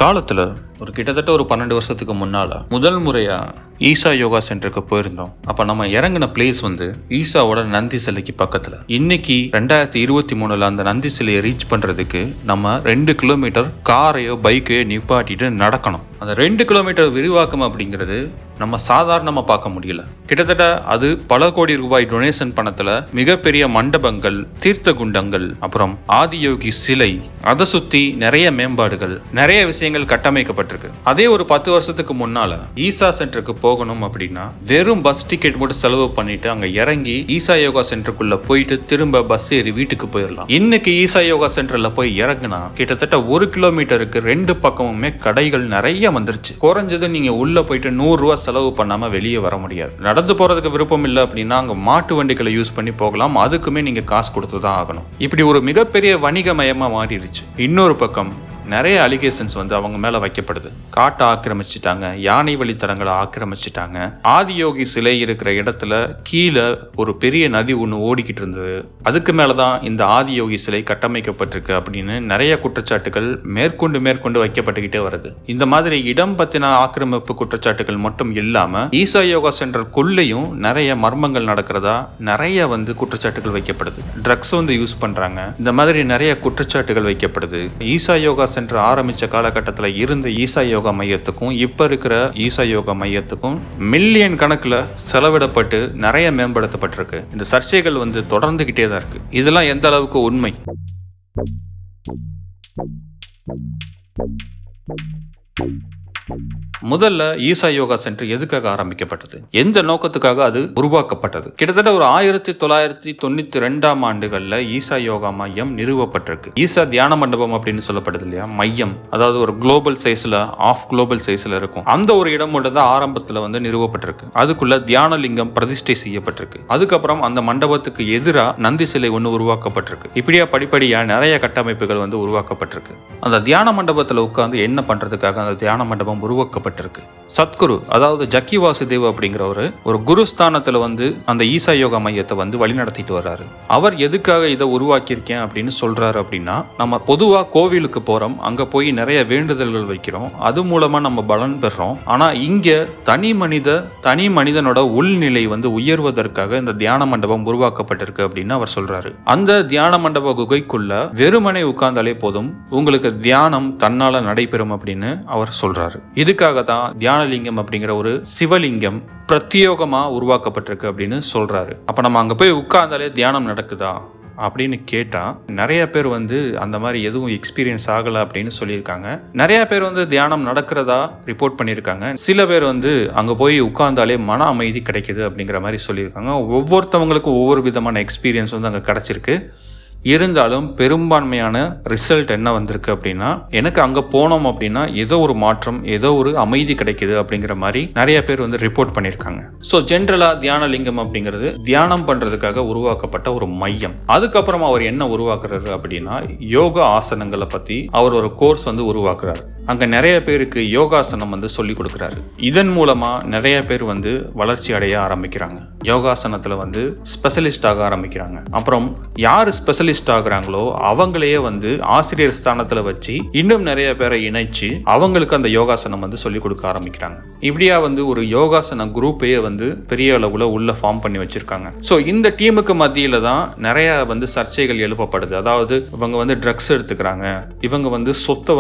காலத்துல கிட்டத்தட்ட ஒரு 12 வருஷத்துக்கு முன்னால முதல் முறையா ஈசா யோகா சென்டருக்கு போயிருந்தோம். அப்ப நம்ம இறங்கின பிளேஸ் ஈசாவோட நந்தி சிலைக்கு பக்கத்துல. இன்னைக்கு 2023 அந்த நந்தி சிலையை ரீச் பண்றதுக்கு நம்ம 2 கிலோமீட்டர் காரையோ பைக்கையோ நிப்பாட்டிட்டு நடக்கணும். அந்த 2 கிலோமீட்டர் விரிவாக்கம் அப்படிங்கிறது நம்ம சாதாரணமா பார்க்க முடியல. கிட்டத்தட்ட அது பல கோடி ரூபாய் டொனேஷன் பணத்துல மிகப்பெரிய மண்டபங்கள், தீர்த்த குண்டங்கள், அப்புறம் ஆதியோகி சிலை, அதை சுத்தி நிறைய மேம்பாடுகள், நிறைய விஷயங்கள் கட்டமைக்கப்பட்டிருக்கு. அதே ஒரு 10 வருஷத்துக்கு முன்னால ஈசா சென்டருக்கு போகணும் அப்படின்னா வெறும் பஸ் டிக்கெட் மட்டும் செலவு பண்ணிட்டு அங்க இறங்கி ஈசா யோகா சென்டருக்குள்ள போயிட்டு திரும்ப பஸ் ஏறி வீட்டுக்கு போயிடலாம். இன்னைக்கு ஈசா யோகா சென்டர்ல போய் இறங்குனா கிட்டத்தட்ட 1 கிலோமீட்டருக்கு 2 பக்கமுமே கடைகள் நிறைய வந்துருச்சு. குறைஞ்சது நீங்க உள்ள போயிட்டு 100 ரூபாய் செலவு பண்ணாம வெளியே வர முடியாது. நடந்து போறதுக்கு விருப்பம் இல்லை அப்படின்னா அங்க மாட்டு வண்டிகளை யூஸ் பண்ணி போகலாம். அதுக்குமே நீங்க காசு கொடுத்துதான் ஆகணும். இப்படி ஒரு மிகப்பெரிய வணிகமயமா மாறிடுச்சு. இன்னொரு பக்கம் நிறைய அலிகேஷன்ஸ் அவங்க மேல வைக்கப்படுது. காட்டை ஆக்கிரமிச்சிட்டாங்க, யானை வழித்தடங்களை ஆக்கிரமிச்சிட்டாங்க, ஆதியோகி சிலை இருக்கிற இடத்துல கீழே ஒரு பெரிய நதி ஒன்று ஓடிக்கிட்டு இருந்தது, அதுக்கு மேலதான் இந்த ஆதியோகி சிலை கட்டமைக்கப்பட்டிருக்கு அப்படின்னு நிறைய குற்றச்சாட்டுகள் மேற்கொண்டு வைக்கப்பட்டுக்கிட்டே வருது. இந்த மாதிரி இடம் பத்தின ஆக்கிரமிப்பு குற்றச்சாட்டுகள் மட்டும் இல்லாம ஈசா யோகா சென்டருக்குள்ளேயும் நிறைய மர்மங்கள் நடக்கிறதா நிறைய குற்றச்சாட்டுகள் வைக்கப்படுது. ட்ரக்ஸ் யூஸ் பண்றாங்க, இந்த மாதிரி நிறைய குற்றச்சாட்டுகள் வைக்கப்படுது. ஈசா யோகா சென்டர் ஆரம்பிச்ச காலகட்டத்தில் இருந்த ஈசா யோகா மையத்துக்கும் இப்ப இருக்கிற ஈசா யோகா மையத்துக்கும் மில்லியன் கணக்குல செலவிடப்பட்டு நிறைய மேம்படுத்தப்பட்டிருக்கு. இந்த சர்ச்சைகள் தொடர்ந்துகிட்டே தான் இருக்கு. இதெல்லாம் எந்த அளவுக்கு உண்மை? முதல்ல ஈசா யோகா சென்டர் எதுக்காக ஆரம்பிக்கப்பட்டது, எந்த நோக்கத்துக்காக அது உருவாக்கப்பட்டது? கிட்டத்தட்ட ஒரு 1992 ஆண்டுகள்ல ஈசா யோகா மையம் நிறுவப்பட்டிருக்கு. ஈசா தியான மண்டபம் அப்படின்னு சொல்லப்படுது இல்லையா, மையம், அதாவது ஒரு குளோபல் சைஸ்ல, குளோபல் சைஸ்ல இருக்கும். அந்த ஒரு இடம் மட்டும் தான் ஆரம்பத்துல நிறுவப்பட்டிருக்கு. அதுக்குள்ள தியான லிங்கம் பிரதிஷ்டை செய்யப்பட்டிருக்கு. அதுக்கப்புறம் அந்த மண்டபத்துக்கு எதிராக நந்தி சிலை ஒன்று உருவாக்கப்பட்டிருக்கு. இப்படியா படிப்படியா நிறைய கட்டமைப்புகள் உருவாக்கப்பட்டிருக்கு. அந்த தியான மண்டபத்துல உட்கார்ந்து என்ன பண்றதுக்காக அந்த தியான மண்டபம் உருவாக்கப்பட்டிருக்கு. சத்குரு, அதாவது ஜக்கி வாசுதேவ் அப்படிங்கிறவரு ஒரு குருஸ்தானத்துல அந்த ஈசா யோகா மையத்தை வழிநடத்திட்டு வர்றாரு. அவர் எதுக்காக இதை உருவாக்கியிருக்கேன் அப்படின்னு சொல்றாரு அப்படின்னா, நம்ம பொதுவா கோவிலுக்கு போறோம், அங்க போய் நிறைய வேண்டுதல்கள் வைக்கிறோம், அது மூலமா நம்ம பலன் பெறோம். ஆனா இங்க தனி மனிதனோட உள்நிலை உயர்வதற்காக இந்த தியான மண்டபம் உருவாக்கப்பட்டிருக்கு அப்படின்னு அவர் சொல்றாரு. அந்த தியான மண்டப குகைக்குள்ள வெறுமனை உட்கார்ந்தாலே போதும், உங்களுக்கு தியானம் தன்னால நடைபெறும் அப்படின்னு அவர் சொல்றாரு. இதுக்காக தான் தியானலிங்கம் அப்படிங்கிற ஒரு சிவலிங்கம் பிரத்யேகமா உருவாக்கப்பட்டிருக்கு அப்படின்னு சொல்றாரு. அப்ப நம்ம அங்க போய் உட்கார்ந்தாலே தியானம் நடக்குதா அப்படின்னு கேட்டா நிறைய பேர் அந்த மாதிரி எதுவும் எக்ஸ்பீரியன்ஸ் ஆகல அப்படின்னு சொல்லியிருக்காங்க. நிறைய பேர் தியானம் நடக்கிறதா ரிப்போர்ட் பண்ணியிருக்காங்க. சில பேர் அங்க போய் உட்கார்ந்தாலே மன அமைதி கிடைக்குது அப்படிங்கிற மாதிரி சொல்லியிருக்காங்க. ஒவ்வொருத்தவங்களுக்கும் ஒவ்வொரு விதமான எக்ஸ்பீரியன்ஸ் அங்க கிடைச்சிருக்கு. இருந்தாலும் பெரும்பான்மையான ரிசல்ட் என்ன வந்திருக்கு அப்படின்னா, எனக்கு அங்க போனோம் அப்படின்னா ஏதோ ஒரு மாற்றம், ஏதோ ஒரு அமைதி கிடைக்குது அப்படிங்கிற மாதிரி நிறைய பேர் ரிப்போர்ட் பண்ணியிருக்காங்க. ஸோ ஜென்ரலா தியான லிங்கம் அப்படிங்கிறது தியானம் பண்றதுக்காக உருவாக்கப்பட்ட ஒரு மையம். அதுக்கப்புறம் அவர் என்ன உருவாக்குறாரு அப்படின்னா, யோகா ஆசனங்களை பத்தி அவர் ஒரு கோர்ஸ் உருவாக்குறாரு. அங்க நிறைய பேருக்கு யோகாசனம் சொல்லி கொடுக்குறாரு. இதன் மூலமா நிறைய பேர் வளர்ச்சி அடைய ஆரம்பிக்கிறாங்க. யோகாசனத்துல ஸ்பெஷலிஸ்ட் ஆக ஆரம்பிக்கிறாங்க. அப்புறம் யாரு ஸ்பெஷலிஸ்ட் ஆகுறாங்களோ அவங்களையே ஆசிரியர் ஸ்தானத்துல வச்சு இன்னும் நிறைய பேரை இணைச்சு அவங்களுக்கு அந்த யோகாசனம் சொல்லி கொடுக்க ஆரம்பிக்கிறாங்க. இப்படியா ஒரு யோகாசன குரூப்பையே பெரிய அளவுல உள்ள ஃபார்ம் பண்ணி வச்சிருக்காங்க. ஸோ இந்த டீமுக்கு மத்தியில தான் நிறைய சர்ச்சைகள் எழுப்பப்படுது. அதாவது இவங்க ட்ரக்ஸ் எடுத்துக்கிறாங்க, இவங்க சொத்தை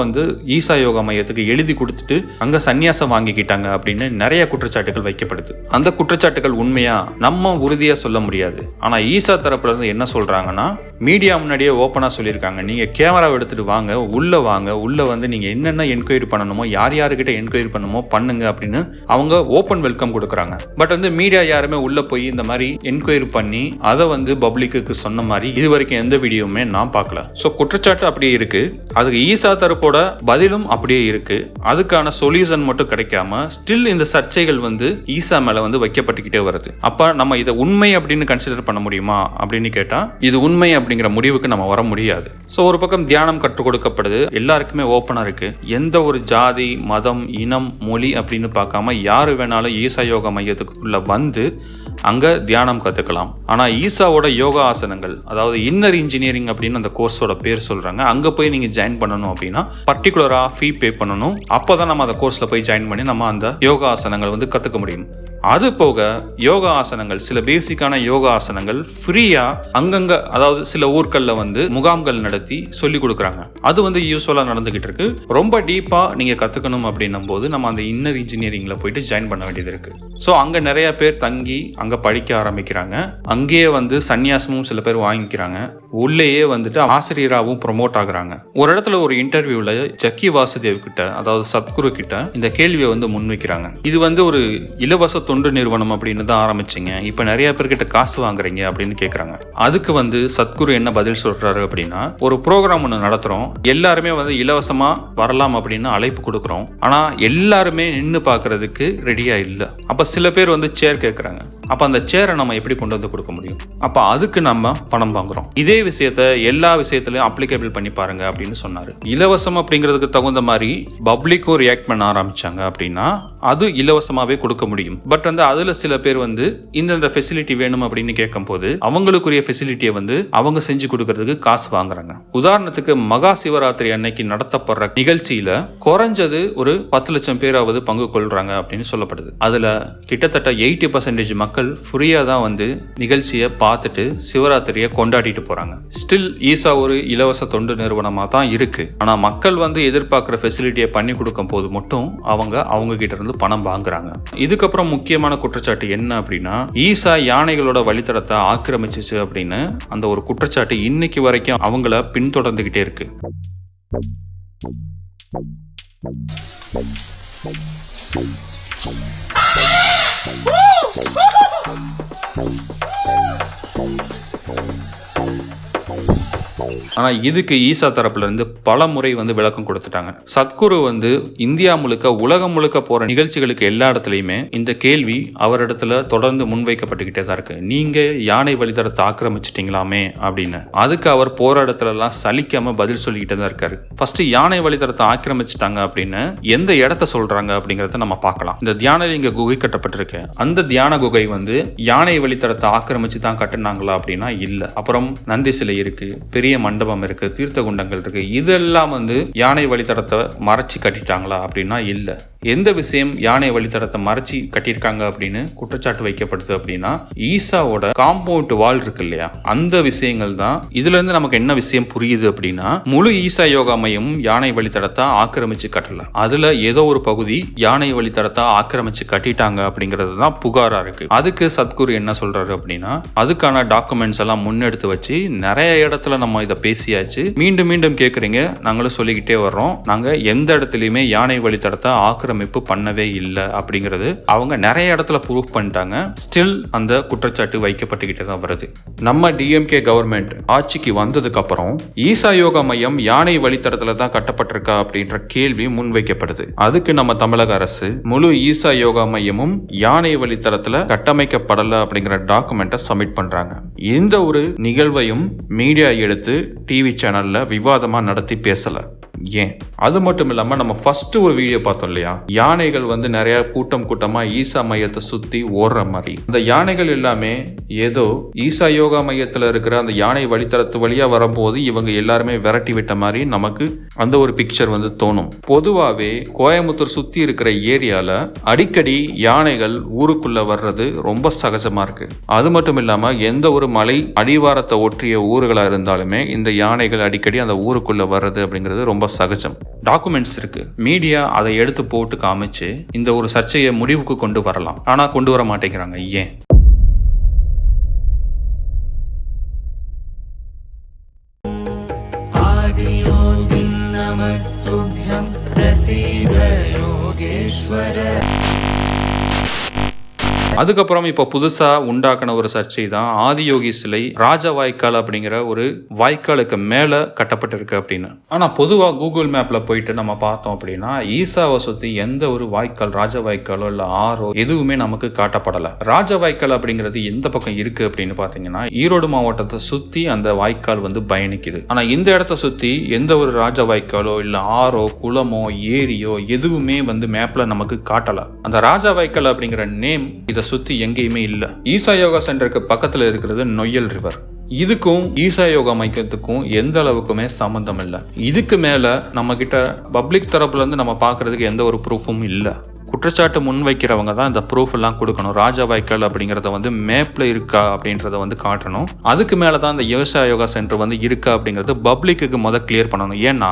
ஈசா யோகா மையத்துக்கு எழுதி கொடுத்துட்டு அங்க சன்னியாசம் வாங்கிக்கிட்டாங்க அப்படின்னு நிறைய குற்றச்சாட்டுகள் வைக்கப்படுது. அந்த குற்றச்சாட்டுகள் உண்மையா நம்ம உறுதியா சொல்ல முடியாது. ஆனா ஈசா தரப்புல இருந்து என்ன சொல்றாங்கன்னா, மீடியா முன்னாடியே ஓப்பனா சொல்லியிருக்காங்க, நீங்க கேமரா எடுத்துட்டு வாங்க, உள்ள நீங்க என்னென்ன என்கொயரி பண்ணணுமோ, யார்கிட்ட என்கொயரி பண்ணணுமோ பண்ணுங்க அப்படின்னு அவங்க ஓப்பன் வெல்கம் கொடுக்குறாங்க. பட் மீடியா யாருமே உள்ள போய் இந்த மாதிரி என்கொயரி பண்ணி அதை பப்ளிக்கு சொன்ன மாதிரி இது வரைக்கும் எந்த வீடியோவுமே நான் பார்க்கல. ஸோ குற்றச்சாட்டு அப்படியே இருக்கு. அதுக்கு ஈசா தரப்போட பதிலும் அப்படியே இருக்கு. அதுக்கான சொல்யூஷன் மட்டும் கிடைக்காம ஸ்டில் இந்த சர்ச்சைகள் ஈசா மேல வைக்கப்பட்டுக்கிட்டே வருது. அப்ப நம்ம இதை உண்மை அப்படின்னு கன்சிடர் பண்ண முடியுமா அப்படின்னு கேட்டா, இது உண்மை அப்படிங்கிற முடிவுக்கு நம்ம வர முடியாது. ஸோ ஒரு பக்கம் தியானம் கற்றுக் கொடுக்கப்படுது, எல்லாருக்குமே ஓப்பனா இருக்கு. எந்த ஒரு ஜாதி, மதம், இனம், மொழி அப்படின்னு பார்க்காம யாரு வேணாலும் ஈசா யோகா மையத்துக்குள்ள அங்க தியானம் கத்துக்கலாம். ஆனா ஈசாவோட யோகா ஆசனங்கள், அதாவது இன்னர் இன்ஜினியரிங் அப்படின்னு அந்த கோர்ஸோட பேர் சொல்றாங்க, அங்க போய் நீங்க ஜாயின் பண்ணணும் அப்படின்னா பர்டிகுலரா ஃபீ பே பண்ணணும். அப்போதான் நம்ம அந்த கோர்ஸ்ல போய் ஜாயின் பண்ணி நம்ம அந்த யோகா ஆசனங்கள் வந்து கத்துக்க முடியும். அது போக யோகா ஆசனங்கள், சில பேசிக்கான யோகா ஆசனங்கள் ஃப்ரீயா அங்கங்க, அதாவது சில ஊர்கள்ல வந்து முகாம்கள் நடத்தி சொல்லி கொடுக்குறாங்க. அது வந்து யூஸ்வலா நடந்துகிட்டு இருக்கு. ரொம்ப டீப்பா நீங்க கத்துக்கணும் அப்படின்னும் போது நம்ம அந்த இன்னர் இன்ஜினியரிங்ல போயிட்டு ஜாயின் பண்ண வேண்டியது இருக்கு. ஸோ அங்க நிறைய பேர் தங்கி அங்க படிக்க ஆரம்பிக்கிறாங்க. அங்கேயே வந்து சன்னியாசமும் சில பேர் வாங்கிக்கிறாங்க. உள்ளேயே வந்துட்டு ஆசிரியராகவும் ப்ரொமோட் ஆகுறாங்க. ஒரு இடத்துல ஒரு இன்டர்வியூல ஜக்கி வாசுதேவ் கிட்ட, அதாவது சத்குரு கிட்ட இந்த கேள்வியை வந்து முன்வைக்கிறாங்க. இது வந்து ஒரு இலவச தொண்டு நிறுவனம் அப்படின்னு தான் ஆரம்பிச்சிங்க, இப்ப நிறைய பேர்கிட்ட காசு வாங்குறீங்க அப்படின்னு கேட்கறாங்க. அதுக்கு வந்து சத்குரு என்ன பதில் சொல்றாரு அப்படின்னா, ஒரு ப்ரோக்ராம் ஒன்று நடத்துறோம், எல்லாருமே வந்து இலவசமா வரலாம் அப்படின்னு அழைப்பு கொடுக்குறோம், ஆனா எல்லாருமே நின்று பாக்குறதுக்கு ரெடியா இல்ல. அப்ப சில பேர் வந்து சேர் கேட்கறாங்க. அப்ப அந்த சேரை நம்ம எப்படி கொண்டு வந்து கொடுக்க முடியும்? அப்ப அதுக்கு நம்ம பணம் வாங்குறோம். இதே விஷயத்த எல்லா விஷயத்திலையும் அப்ளிகேபிள் பண்ணி பாருங்க அப்படின்னு சொன்னாரு. இலவசம் அப்படிங்கிறதுக்கு தகுந்த மாதிரி பப்ளிக்கும் ரியாக்ட் பண்ண ஆரம்பிச்சாங்க அப்படின்னா அது இலவசமாவே கொடுக்க முடியும். பட் வந்து அதுல சில பேர் வந்து இந்த ஃபெசிலிட்டி வேணும் அப்படின்னு கேட்கும் போது அவங்களுக்குரிய ஃபெசிலிட்டியை வந்து அவங்க செஞ்சு கொடுக்கறதுக்கு காசு வாங்குறாங்க. உதாரணத்துக்கு மகா சிவராத்திரி அன்னைக்கு நடத்தப்படுற நிகழ்ச்சியில குறைஞ்சது ஒரு 10 லட்சம் பேராவது பங்கு கொள்றாங்க அப்படின்னு சொல்லப்படுது. அதுல கிட்டத்தட்ட 80% மக்கள் ஃப்ரீயா தான் வந்து நிகழ்ச்சியை பார்த்துட்டு சிவராத்திரியை கொண்டாடிட்டு போறாங்க. ஸ்டில் ஈசா ஒரு இலவச தொண்டு நிறுவனமா தான் இருக்கு. ஆனா மக்கள் வந்து எதிர்பார்க்கிற ஃபெசிலிட்டியை பண்ணி கொடுக்கும் போது மட்டும் அவங்க கிட்ட இருந்து பணம் வாங்குறாங்க. இதுக்கப்புறம் முக்கியமான குற்றச்சாட்டு என்ன அப்படின்னா, ஈசா யானைகளோட வழித்தடத்தை ஆக்கிரமிச்சிச்சு அப்படின்னு அந்த ஒரு குற்றச்சாட்டு இன்னைக்கு வரைக்கும் அவங்கள பின்தொடர்ந்துகிட்டே இருக்கு. ஆனா இதுக்கு ஈசா தரப்புல இருந்து பல முறை வந்து விளக்கம் கொடுத்துட்டாங்க. சத்குரு வந்து இந்தியா முழுக்க, உலகம் முழுக்க போற நிகழ்ச்சிகளுக்கு எல்லா இடத்துலயுமே இந்த கேள்வி அவரிடத்துல தொடர்ந்து முன்வைக்கப்பட்டுக்கிட்டே தான் இருக்கு. நீங்க யானை வழித்தடத்தை ஆக்கிரமிச்சிட்டீங்களாமே அப்படின்னு. அதுக்கு அவர் போற இடத்துல எல்லாம் சலிக்காம பதில் சொல்லிக்கிட்டே தான் இருக்காரு. ஃபர்ஸ்ட் யானை வழித்தடத்தை ஆக்கிரமிச்சிட்டாங்க அப்படின்னு எந்த இடத்த சொல்றாங்க அப்படிங்கறத நம்ம பார்க்கலாம். இந்த தியானலிங்க குகை கட்டப்பட்டிருக்கு. அந்த தியான குகை வந்து யானை வழித்தடத்தை ஆக்கிரமிச்சு தான் கட்டினாங்களா அப்படின்னா இல்ல. அப்புறம் நந்தி சிலை இருக்கு, பெரிய மண்டபம் இருக்கு, தீர்த்த குண்டங்கள் இருக்கு. இதெல்லாம் வந்து யானை வழித்தடத்தை மறைச்சு கட்டிட்டாங்களா அப்படின்னா இல்ல. எந்த விஷயம் யானை வழித்தடத்தை மறைச்சி கட்டியிருக்காங்க அப்படின்னு குற்றச்சாட்டு வைக்கப்படுது அப்படின்னா ஈசாவோட காம்பவுண்ட் வால் இருக்கு இல்லையா, அந்த விஷயங்கள் தான். இதுல இருந்து நமக்கு என்ன விஷயம் புரியுது அப்படின்னா, முழு ஈசா யோகா மையம் யானை வழித்தடத்தை ஆக்கிரமிச்சு கட்டல, அதுல ஏதோ ஒரு பகுதி யானை வழித்தடத்தை ஆக்கிரமிச்சு கட்டிட்டாங்க அப்படிங்கிறது தான் புகாரா இருக்கு. அதுக்கு சத்குரு என்ன சொல்றாரு அப்படின்னா, அதுக்கான டாக்குமெண்ட்ஸ் எல்லாம் முன்னெடுத்து வச்சு நிறைய இடத்துல நம்ம இதை பேசியாச்சு, மீண்டும் மீண்டும் கேட்குறீங்க, நாங்களும் சொல்லிக்கிட்டே வர்றோம், நாங்க எந்த இடத்துலையுமே யானை வழித்தடத்தை ஆக்கிரமிப்பு பண்ணவே இல்லை அப்படிங்கிறது அவங்க நிறைய இடத்துல ப்ரூவ் பண்ணிட்டாங்க. ஸ்டில் அந்த குற்றச்சாட்டு வைக்கப்பட்டுக்கிட்டே தான் வருது. நம்ம டிஎம்கே கவர்மெண்ட் ஆட்சிக்கு வந்ததுக்கு அப்புறம் ஈசா யோகா மையம் யானை வழித்தடத்துல தான் கட்டப்பட்டிருக்கா அப்படின்ற கேள்வி முன்வைக்கப்படுது. அதுக்கு நம்ம தமிழக அரசு முழு ஈசா யோகா மையமும் யானை வழித்தடத்துல கட்டமைக்கப்படல அப்படிங்கிற டாக்குமெண்ட்டை சப்மிட் பண்றாங்க. இந்த ஒரு நிகழ்வையும் மீடியா எடுத்து டிவி சேனல்ல விவாதமா நடத்தி பேசல. ஏன்? அது மட்டும் இல்லாம நம்ம ஃபர்ஸ்ட் ஒரு வீடியோ பார்த்தோம் இல்லையா, யானைகள் வந்து நிறைய கூட்டமா ஈசா மையத்தை சுத்தி ஓடுற மாதிரி. அந்த யானைகள் எல்லாமே ஏதோ ஈசா யோகா மையத்துல இருக்கிற அந்த யானை வழித்தடத்து வழியா வரும்போது இவங்க எல்லாருமே விரட்டி விட்ட மாதிரி நமக்கு அந்த ஒரு பிக்சர் வந்து தோணும். பொதுவாவே கோயம்புத்தூர் சுத்தி இருக்கிற ஏரியால அடிக்கடி யானைகள் ஊருக்குள்ள வர்றது ரொம்ப சகஜமா இருக்கு. அது மட்டும் இல்லாம எந்த ஒரு மலை அடிவாரத்தை ஒற்றிய ஊர்களா இருந்தாலுமே இந்த யானைகள் அடிக்கடி அந்த ஊருக்குள்ள வர்றது அப்படிங்கிறது ரொம்ப சகஜம். டாக்குமெண்ட்ஸ் இருக்கு, மீடியா அதை எடுத்து போட்டு காமிச்சு இந்த ஒரு சர்ச்சையை முடிவுக்கு கொண்டு வரலாம். ஆனா கொண்டு வர மாட்டேங்கிறாங்க. ஏன்? அதுக்கப்புறம் இப்போ புதுசா உண்டாக்கின ஒரு சர்ச்சை தான் ஆதியோகி சிலை ராஜ வாய்க்கால் அப்படிங்கிற ஒரு வாய்க்காலுக்கு மேல கட்டப்பட்டிருக்கு அப்படின்னு. ஆனா பொதுவா கூகுள் மேப்ல போயிட்டு நம்ம பார்த்தோம் அப்படின்னா ஈசாவை சுத்தி எந்த ஒரு வாய்க்கால், ராஜ வாய்க்காலோ இல்ல ஆறோ எதுவுமே நமக்கு காட்டப்படல. ராஜ வாய்க்கால் அப்படிங்கிறது எந்த பக்கம் இருக்கு அப்படின்னு பாத்தீங்கன்னா ஈரோடு மாவட்டத்தை சுத்தி அந்த வாய்க்கால் வந்து பயணிக்குது. ஆனா இந்த இடத்த சுத்தி எந்த ஒரு ராஜ வாய்க்காலோ இல்ல ஆறோ குளமோ ஏரியோ எதுவுமே வந்து மேப்ல நமக்கு காட்டல. அந்த ராஜ வாய்க்கால் அப்படிங்கிற நேம் இதை சுத்தி எங்கேயுமே இல்லை. ஈசா யோகா சென்டருக்கு பக்கத்துல இருக்கிறது நொய்யல் ரிவர். இதுக்கும் ஈசா யோகா மையத்துக்கும் எந்த அளவுக்குமே சம்மந்தம் இல்லை. இதுக்கு மேல நம்ம கிட்ட பப்ளிக் தரப்புல இருந்து நம்ம பாக்குறதுக்கு எந்த ஒரு ப்ரூஃபும் இல்லை. குற்றச்சாட்டு முன்வைக்கிறவங்க தான் இந்த ப்ரூஃப் எல்லாம் கொடுக்கணும். ராஜா வாய்க்கால் அப்படிங்கிறத வந்து மேப்ல இருக்கா அப்படின்றத வந்து காட்டணும். அதுக்கு மேலதான் இந்த ஈசா யோகா சென்டர் வந்து இருக்கா அப்படிங்கிறது பப்ளிக்கு கிளியர் பண்ணணும். ஏன்னா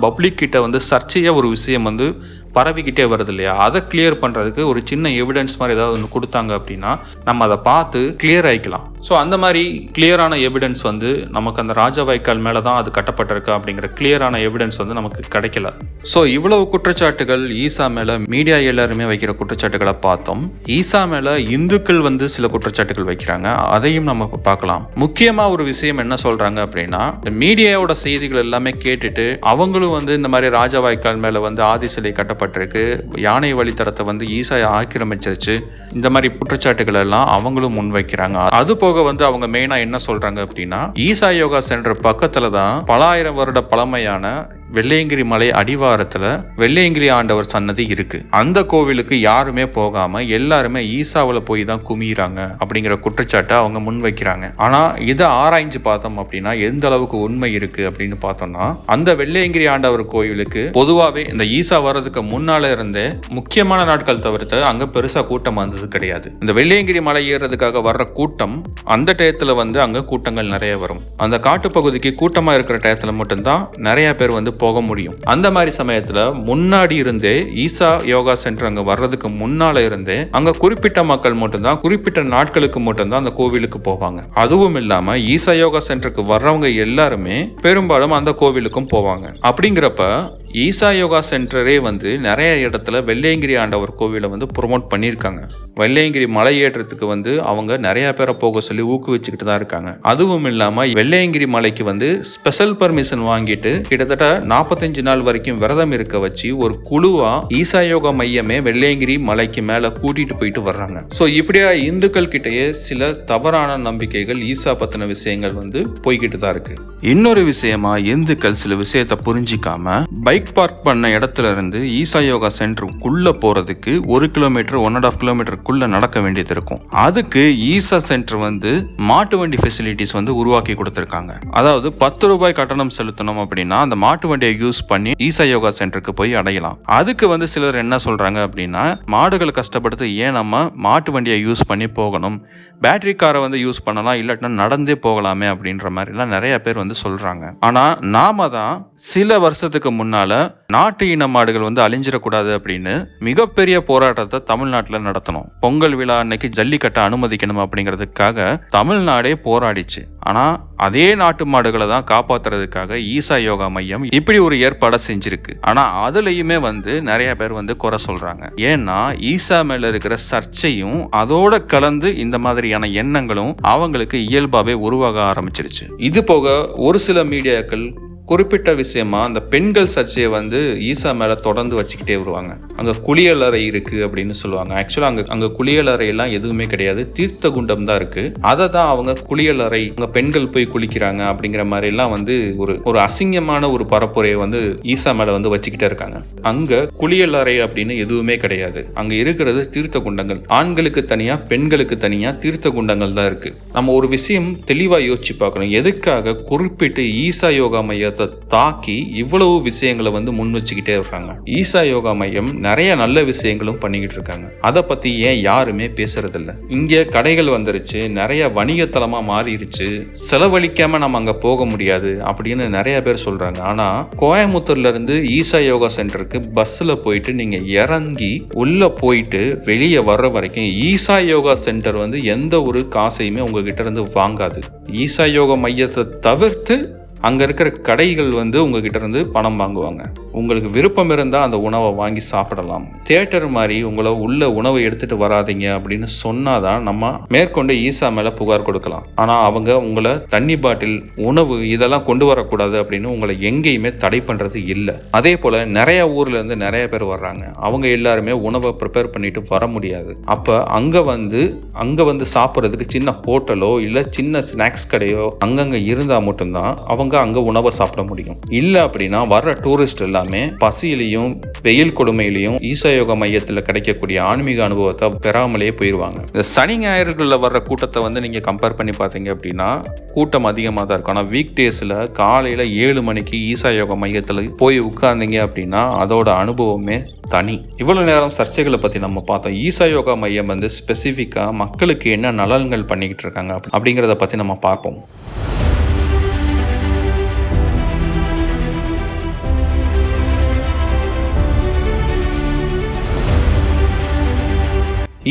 பப்ளிக் கிட்ட வந்து சர்ச்சையா ஒரு விஷயம் வந்து பரவிக்கிட்டே வருது இல்லையா, அதை கிளியர் பண்றதுக்கு ஒரு சின்ன எவிடன்ஸ் மாதிரி ஏதாவது ஒன்று கொடுத்தாங்க அப்படின்னா நம்ம அதை பார்த்து கிளியர் ஆகிக்கலாம். ஸோ அந்த மாதிரி கிளியரான எவிடன்ஸ் வந்து நமக்கு அந்த ராஜா வாய்க்கால் மேலே தான் அது கட்டப்பட்டிருக்கா அப்படிங்கிற கிளியரான எவிடன்ஸ் வந்து நமக்கு கிடைக்கல. ஸோ இவ்வளவு குற்றச்சாட்டுகள் ஈசா மேலே மீடியா எல்லாருமே வைக்கிற குற்றச்சாட்டுகளை பார்த்தோம். ஈசா மேலே இந்துக்கள் வந்து சில குற்றச்சாட்டுகள் வைக்கிறாங்க, அதையும் நம்ம பார்க்கலாம். முக்கியமாக ஒரு விஷயம் என்ன சொல்றாங்க அப்படின்னா, மீடியாவோட செய்திகள் எல்லாமே கேட்டுட்டு அவங்களும் வந்து இந்த மாதிரி ராஜா வாய்க்கால் மேலே வந்து ஆதி சிலை கட்டப்பட்டிருக்கு, யானை வழித்தடத்தை வந்து ஈசா ஆக்கிரமிச்சிருச்சு, இந்த மாதிரி குற்றச்சாட்டுகள் எல்லாம் அவங்களும் முன்வைக்கிறாங்க. அது போக வந்து அவங்க மெயினா என்ன சொல்றாங்க அப்படின்னா, ஈசா யோகா சென்டர் பக்கத்துல தான் பல ஆயிரம் வருட பழமையான வெள்ளையங்கிரி மலை அடிவாரத்துல வெள்ளையங்கிரி ஆண்டவர் சன்னதி இருக்கு. அந்த கோவிலுக்கு யாருமே போகாம எல்லாருமே ஈசாவில் போய் தான் குமிறாங்க அப்படிங்கிற குற்றச்சாட்டை அவங்க முன்வைக்கிறாங்க. ஆனா இதை ஆராய்ஞ்சு பார்த்தோம் அப்படின்னா எந்த அளவுக்கு உண்மை இருக்கு அப்படின்னு பார்த்தோம்னா, அந்த வெள்ளையங்கிரி ஆண்டவர் கோவிலுக்கு பொதுவாகவே இந்த ஈசா வர்றதுக்கு முன்னால இருந்தே முக்கியமான நாட்கள் தவிர்த்து அங்க பெருசா கூட்டம் வந்தது கிடையாது. இந்த வெள்ளையங்கிரி மலை ஏறதுக்காக வர்ற கூட்டம் அந்த டயத்துல வந்து அங்க கூட்டங்கள் நிறைய வரும். அந்த காட்டுப்பகுதிக்கு கூட்டமா இருக்கிற டயத்துல மட்டும்தான் நிறைய பேர் வந்து போக முடியும். அந்த மாதிரி சமயத்துல முன்னாடி இருந்தே ஈசா யோகா சென்டர் அங்க வர்றதுக்கு முன்னால இருந்தே அங்க குறிப்பிட்ட மக்கள் மட்டும்தான் குறிப்பிட்ட நாட்களுக்கு மட்டும்தான் அந்த கோவிலுக்கு போவாங்க. அதுவும் இல்லாம ஈசா யோகா சென்டருக்கு வர்றவங்க எல்லாருமே பெரும்பாலும் அந்த கோவிலுக்கும் போவாங்க. அப்படிங்கிறப்ப ஈசா யோகா சென்டரே வந்து நிறைய இடத்துல வெள்ளையங்கிரி ஆண்டவர் கோவிலை வந்து ப்ரொமோட் பண்ணியிருக்காங்க. வெள்ளையங்கிரி மலை ஏற்றத்துக்கு வந்து அவங்க நிறைய பேரை போக சொல்லி ஊக்குவிச்சுக்கிட்டு தான் இருக்காங்க. அதுவும் இல்லாம வெள்ளையங்கிரி மலைக்கு வந்து ஸ்பெஷல் பர்மிஷன் வாங்கிட்டு கிட்டத்தட்ட 45 நாள் வரைக்கும் விரதம் இருக்க வச்சு ஒரு குழுவா ஈசா யோகா மையமே வெள்ளையங்கிரி மலைக்கு மேல கூட்டிட்டு போயிட்டு வர்றாங்க. சோ இப்படியா இந்துக்கள் கிட்டயே சில தவறான நம்பிக்கைகள் ஈசா பத்தின விஷயங்கள் வந்து போய்கிட்டு தான் இருக்கு. இன்னொரு விஷயமா இந்துக்கள் சில விஷயத்தை புரிஞ்சிக்காம பைக் பார்க் பண்ண இடத்துல இருந்து ஈசா யோகா சென்டருக்குள்ள போறதுக்கு 1 கிலோமீட்டர் 1.5 கிலோமீட்டருக்குள்ள நடக்க வேண்டியது இருக்கும். அதுக்கு ஈசா சென்டர் வந்து மாட்டு வண்டி ஃபெசிலிட்டிஸ் வந்து உருவாக்கி கொடுத்திருக்காங்க. அதாவது 10 ரூபாய் கட்டணம் செலுத்தணும் அப்படின்னா அந்த மாட்டு வண்டியை யூஸ் பண்ணி ஈசா யோகா சென்டருக்கு போய் அடையலாம். அதுக்கு வந்து சிலர் என்ன சொல்றாங்க அப்படின்னா, மாடுகளை கஷ்டப்படுத்து ஏன் நம்ம மாட்டு வண்டியை யூஸ் பண்ணி போகணும், பேட்டரி காரை வந்து யூஸ் பண்ணலாம், இல்லாட்டினா நடந்தே போகலாமே அப்படின்ற மாதிரி எல்லாம் நிறைய பேர் வந்து சொல்றாங்க. ஆனா நாம தான் சில வருஷத்துக்கு முன்னால நாட்டு இன மாடுகள் வந்து அழிஞ்சிடக்கூடாது அப்படின்னு மிகப்பெரிய போராட்டத்தை தமிழ்நாட்டில் நடத்தணும். பொங்கல் விழா அன்னைக்கு ஜல்லிக்கட்டை அனுமதிக்கணும் அப்படிங்கிறதுக்காக தமிழ்நாடே போராடிச்சு. ஆனா அதே நாட்டு மாடுகளை தான் காப்பாத்துறதுக்காக ஈசா யோகா மையம் இப்படி ஒரு ஏற்பாடை செஞ்சிருக்கு. ஆனா அதுலயுமே வந்து நிறைய பேர் வந்து குறை சொல்றாங்க. ஏன்னா ஈசா மேல இருக்கிற சர்ச்சையும் அதோட கலந்து இந்த மாதிரியான எண்ணங்களும் அவங்களுக்கு இயல்பாவே உருவாக ஆரம்பிச்சிருச்சு. இது போக ஒரு சில மீடியாக்கள் குறிப்பிட்ட விஷயமா அந்த பெண்கள் சர்ச்சையை வந்து ஈசா மேல தொடர்ந்து வச்சுக்கிட்டே வருவாங்க. அங்க குளியலறை இருக்கு அப்படின்னு சொல்லுவாங்க. ஆக்சுவலா அங்க குளியலறை எல்லாம் எதுவுமே கிடையாது, தீர்த்த குண்டம் தான் இருக்கு. அதை தான் அவங்க குளியலறை, அங்க பெண்கள் போய் குளிக்கிறாங்க அப்படிங்கிற மாதிரி எல்லாம் வந்து ஒரு அசிங்கமான ஒரு பரப்புரையை வந்து ஈசா மேல வந்து வச்சுக்கிட்டே இருக்காங்க. அங்க குளியலறை அப்படின்னு எதுவுமே கிடையாது. அங்க இருக்கிறது தீர்த்த குண்டங்கள். ஆண்களுக்கு தனியா பெண்களுக்கு தனியா தீர்த்த குண்டங்கள் தான் இருக்கு. நம்ம ஒரு விஷயம் தெளிவா யோசிச்சு பார்க்கணும். எதுக்காக குறிப்பிட்டு ஈசா யோகா மையத்தை தாக்கி இவ்வளவு விஷயங்களை வந்து முன் வச்சுக்கிட்டே இருக்காங்க? ஈசா யோகா மையம் நிறைய நல்ல விஷயங்களும் பண்ணிக்கிட்டு இருக்காங்க. அதை பத்தி ஏன் யாருமே பேசுறது இல்ல? இங்க கடைகள் வந்துருச்சு, நிறைய வணிகத்தலமா மாறிடுச்சு, செலவழிக்காம நம்ம அங்க போக முடியாது அப்படின்னு நிறைய பேர் சொல்றாங்க. ஆனா கோயம்புத்தூர்ல இருந்து ஈசா யோகா சென்டருக்கு பஸ்ல போயிட்டு நீங்க இறங்கி உள்ள போயிட்டு வெளியே வர்ற வரைக்கும் ஈசா யோகா சென்டர் வந்து எந்த ஒரு காசையுமே உங்ககிட்ட இருந்து வாங்காது. ஈசா யோகா மையத்தை தவிர்த்து அங்கே இருக்கிற கடைகள் வந்து உங்ககிட்ட இருந்து பணம் வாங்குவாங்க. உங்களுக்கு விருப்பம் இருந்தால் அந்த உணவை வாங்கி சாப்பிடலாம். தியேட்டர் மாதிரி உங்களை உள்ள உணவை எடுத்துட்டு வராதிங்க அப்படின்னு சொன்னாதான் நம்ம மேற்கொண்டு ஈசா மேலே புகார் கொடுக்கலாம். ஆனால் அவங்க உங்களை தண்ணி பாட்டில், உணவு இதெல்லாம் கொண்டு வரக்கூடாது அப்படின்னு உங்களை எங்கேயுமே தடை பண்ணுறது இல்லை. அதே போல் நிறைய ஊர்ல இருந்து நிறைய பேர் வர்றாங்க. அவங்க எல்லாருமே உணவை ப்ரிப்பேர் பண்ணிட்டு வர முடியாது. அப்போ அங்கே வந்து சாப்பிட்றதுக்கு சின்ன ஹோட்டலோ இல்லை சின்ன ஸ்நாக்ஸ் கடையோ அங்கங்கே இருந்தால் மட்டும்தான் அவங்க அவங்க அங்கே உணவை சாப்பிட முடியும். இல்லை அப்படின்னா வர்ற டூரிஸ்ட் எல்லாமே பசியிலையும் வெயில் கொடுமையிலையும் ஈசா யோகா மையத்தில் கிடைக்கக்கூடிய ஆன்மீக அனுபவத்தை பெறாமலே போயிடுவாங்க. இந்த சனி ஞாயிறுகளில் வர்ற கூட்டத்தை வந்து நீங்கள் கம்பேர் பண்ணி பார்த்தீங்க அப்படின்னா கூட்டம் அதிகமாக தான் இருக்கும். ஆனால் வீக் டேஸில் காலையில் 7 மணிக்கு ஈசா யோகா மையத்தில் போய் உட்கார்ந்தீங்க அப்படின்னா அதோட அனுபவமே தனி. இவ்வளவு நேரம் சர்ச்சைகளை பற்றி நம்ம பார்த்தோம். ஈசா யோகா மையம் வந்து ஸ்பெசிஃபிக்காக மக்களுக்கு என்ன நலன்கள் பண்ணிக்கிட்டு இருக்காங்க அப்படிங்கிறத பற்றி நம்ம பார்ப்போம்.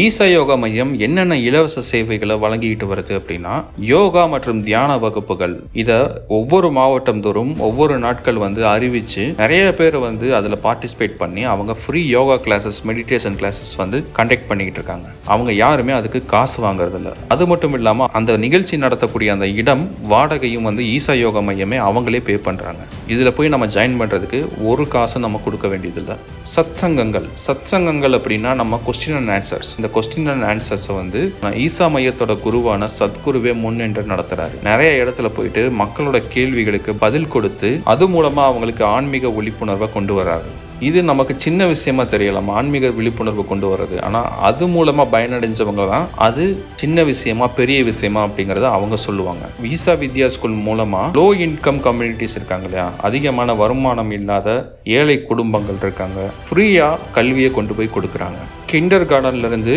ஈசா யோகா மையம் என்னென்ன இலவச சேவைகளை வழங்கிட்டு வருது அப்படின்னா, யோகா மற்றும் தியான வகுப்புகள் இதை ஒவ்வொரு மாவட்டம் தோறும் ஒவ்வொரு நாட்கள் வந்து அறிவிச்சு நிறைய பேர் வந்து அதில் பார்ட்டிசிபேட் பண்ணி அவங்க free yoga classes, meditation classes வந்து கண்டக்ட் பண்ணிக்கிட்டு இருக்காங்க. அவங்க யாருமே அதுக்கு காசு வாங்குறதில்ல. அது மட்டும் இல்லாமல் அந்த நிகழ்ச்சி நடத்தக்கூடிய அந்த இடம் வாடகையும் வந்து ஈசா யோகா மையமே அவங்களே பே பண்ணுறாங்க. இதில் போய் நம்ம ஜாயின் பண்ணுறதுக்கு ஒரு காசு நம்ம கொடுக்க வேண்டியதில்லை. சத்சங்கங்கள் அப்படின்னா நம்ம கொஸ்டின் அண்ட் ஆன்சர்ஸ். இந்த கொஸ்டின் அண்ட் ஆன்சர்ஸை வந்து ஈசா மையத்தோட குருவான சத்குருவே முன்னின்று நடத்துறாரு. நிறைய இடத்துல போயிட்டு மக்களோட கேள்விகளுக்கு பதில் கொடுத்து அது மூலமா அவங்களுக்கு ஆன்மீக விழிப்புணர்வை கொண்டு வராரு. இது நமக்கு சின்ன விஷயமா தெரியலாம், ஆன்மீக விழிப்புணர்வு கொண்டு வர்றது. ஆனால் அது மூலமாக பயனடைஞ்சவங்க தான் அது சின்ன விஷயமா பெரிய விஷயமா அப்படிங்கிறத அவங்க சொல்லுவாங்க. ஈசா வித்யா ஸ்கூல் மூலமாக லோ இன்கம் கம்யூனிட்டிஸ் இருக்காங்க இல்லையா, அதிகமான வருமானம் இல்லாத ஏழை குடும்பங்கள் இருக்காங்க, ஃப்ரீயாக கல்வியை கொண்டு போய் கொடுக்குறாங்க. கிண்டர் கார்டன்லேருந்து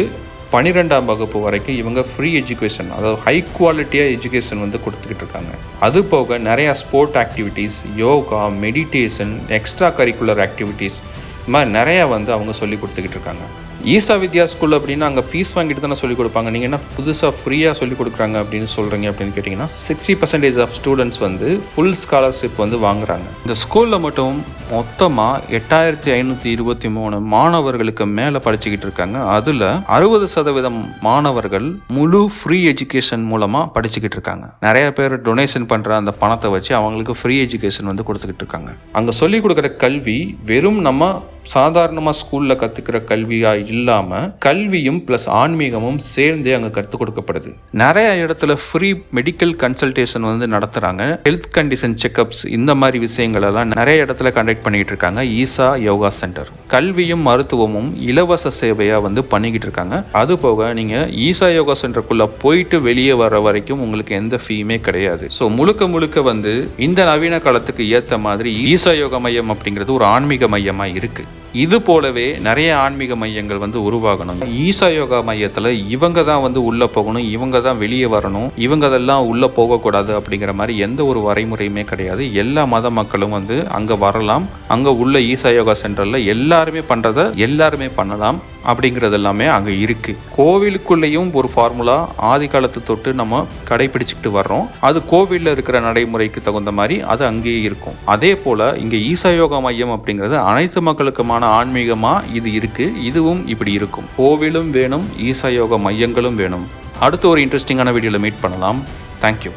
12ஆம் வகுப்பு வரைக்கும் இவங்க ஃப்ரீ எஜுகேஷன், அதாவது ஹை குவாலிட்டியாக எஜுகேஷன் வந்து கொடுத்துக்கிட்டு இருக்காங்க. அது போக நிறையா sport activities, yoga, meditation, extra curricular activities, இது மாதிரி நிறையா வந்து அவங்க சொல்லி கொடுத்துக்கிட்டு இருக்காங்க. ஈசா வித்யா ஸ்கூல் அப்படின்னா அங்கே ஃபீஸ் வாங்கிட்டு தானே சொல்லிக் கொடுப்பாங்க. நீங்கள் என்ன புதுசாக ஃப்ரீயாக சொல்லிக் கொடுக்குறாங்க அப்படின்னு சொல்கிறீங்க அப்படின்னு கேட்டிங்கன்னா 60% ஆஃப் ஸ்டூடெண்ட்ஸ் வந்து ஃபுல் ஸ்காலர்ஷிப் வந்து வாங்குறாங்க. இந்த ஸ்கூலில் மட்டும் மொத்தமாக 8523 மாணவர்களுக்கு மேலே படிச்சுக்கிட்டு இருக்காங்க. அதில் 60% மாணவர்கள் முழு ஃப்ரீ எஜுகேஷன் மூலமாக படிச்சுக்கிட்டு இருக்காங்க. நிறைய பேர் டொனேஷன் பண்ணுற அந்த பணத்தை வச்சு அவங்களுக்கு ஃப்ரீ எஜுகேஷன் வந்து கொடுத்துக்கிட்டு இருக்காங்க. அங்கே சொல்லிக் கொடுக்குற கல்வி வெறும் நம்ம சாதாரணமாக ஸ்கூலில் கற்றுக்கிற கல்வியாக இல்லாமல் கல்வியும் ப்ளஸ் ஆன்மீகமும் சேர்ந்தே அங்கே கற்றுக் கொடுக்கப்படுது. நிறைய இடத்துல ஃப்ரீ மெடிக்கல் கன்சல்டேஷன் வந்து நடத்துகிறாங்க. ஹெல்த் கண்டிஷன் செக்அப்ஸ், இந்த மாதிரி விஷயங்கள் எல்லாம் நிறைய இடத்துல கண்டக்ட் பண்ணிக்கிட்டு இருக்காங்க ஈசா யோகா சென்டர். கல்வியும் மருத்துவமும் இலவச சேவையாக வந்து பண்ணிக்கிட்டு இருக்காங்க. அது போக நீங்கள் ஈசா யோகா சென்டருக்குள்ளே போயிட்டு வெளியே வர வரைக்கும் உங்களுக்கு எந்த ஃபீமே கிடையாது. ஸோ முழுக்க வந்து இந்த நவீன காலத்துக்கு ஏற்ற மாதிரி ஈசா யோகா மையம் அப்படிங்கிறது ஒரு ஆன்மீக மையமாக இருக்குது. இது போலவே நிறைய ஆன்மீக மையங்கள் வந்து உருவாகணும். ஈசா யோகா மையத்தில் இவங்க தான் வந்து உள்ளே போகணும், இவங்க தான் வெளியே வரணும், இவங்க அதெல்லாம் உள்ளே போகக்கூடாது அப்படிங்கிற மாதிரி எந்த ஒரு வரைமுறையுமே கிடையாது. எல்லா மத மக்களும் வந்து அங்கே வரலாம். அங்கே உள்ள ஈசா யோகா சென்டரில் எல்லாருமே பண்ணுறதை எல்லாருமே பண்ணலாம் அப்படிங்கிறது எல்லாமே அங்கே இருக்குது. கோவிலுக்குள்ளேயும் ஒரு ஃபார்முலா ஆதி காலத்து தொட்டு நம்ம கடைபிடிச்சிக்கிட்டு வர்றோம். அது கோவிலில் இருக்கிற நடைமுறைக்கு தகுந்த மாதிரி அது அங்கேயே இருக்கும். அதே போல் இங்கே ஈசா யோகா மையம் அப்படிங்கிறது அனைத்து மக்களுக்குமான ஆன்மீகமாக இது இருக்குது. இதுவும் இப்படி இருக்கும். கோவிலும் வேணும், ஈசா யோகா மையங்களும் வேணும். அடுத்த ஒரு இன்ட்ரெஸ்டிங்கான வீடியோவில் மீட் பண்ணலாம். தேங்க்யூ.